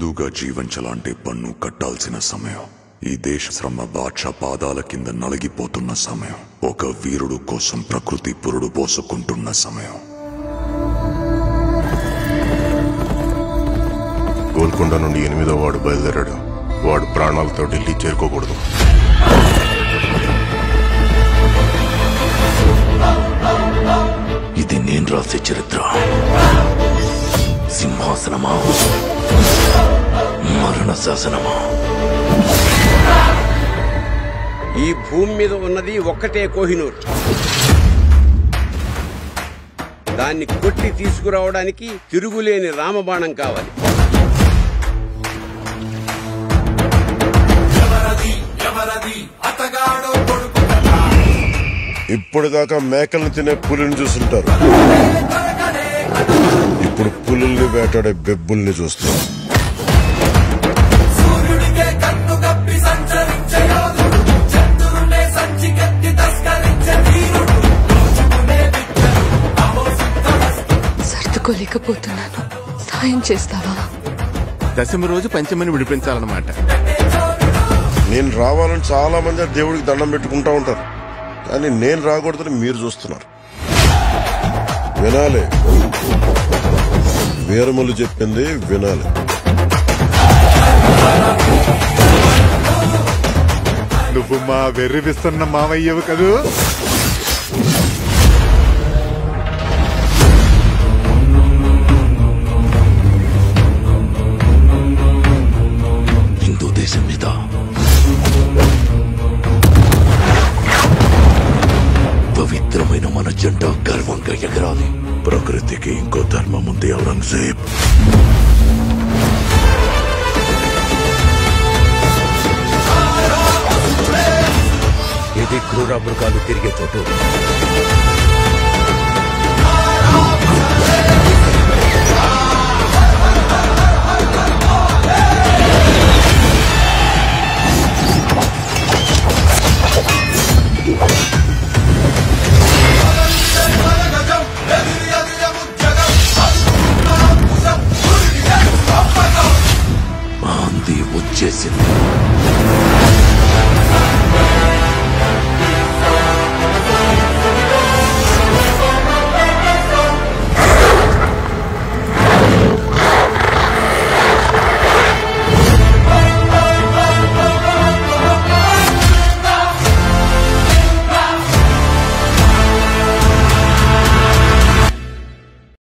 హిందూగా జీవించాలంటే పన్ను కట్టాల్సిన సమయం. ఈ దేశ శ్రమ బాద్షా పాదాల కింద నలిగిపోతున్న సమయం. ఒక వీరుడు కోసం ప్రకృతి పురుడు పోసుకుంటున్న సమయం. గోల్కొండ నుండి 8వ వాడు బయలుదేరాడు. వాడు ప్రాణాలతో ఢిల్లీ చేరుకోకూడదు. ఇది నేను రాసే చరిత్ర. సింహాసనమా, మరణ శాసనమా? ఈ భూమి మీద ఉన్నది ఒక్కటే కోహినూర్. దాన్ని కొట్టి తీసుకురావడానికి తిరుగులేని రామబాణం కావాలి. ఇప్పటిదాకా మేకల్ని తినే పులిని చూస్తుంటారు. ఇప్పుడు పులుల్ని వేటాడే బెబ్బుల్ని చూస్తారు. సర్దుకోలేకపోతున్నాను, సాయం చేస్తావా? దశమి రోజు పంచమని విడిపించాలన్నమాట. నేను రావాలని చాలా మంది దేవుడికి దండం పెట్టుకుంటా ఉంటారు, కానీ నేను రాకూడదని మీరు చూస్తున్నారు. వినాలి, వీరములు చెప్పింది వినాలి. నువ్వు మా వెర్రివిస్తున్న మావయ్యవు కదూ. హిందూ దేశం మీద పవిత్రమైన మన జెండా గర్వంగా ఎగరాలి. ప్రకృతికి ఇంకో ధర్మం ఉంది ఔరంగజేబ్. ఇది క్రూర మృగాలు తిరిగే చోటు. ఆంది వచ్చేసింది.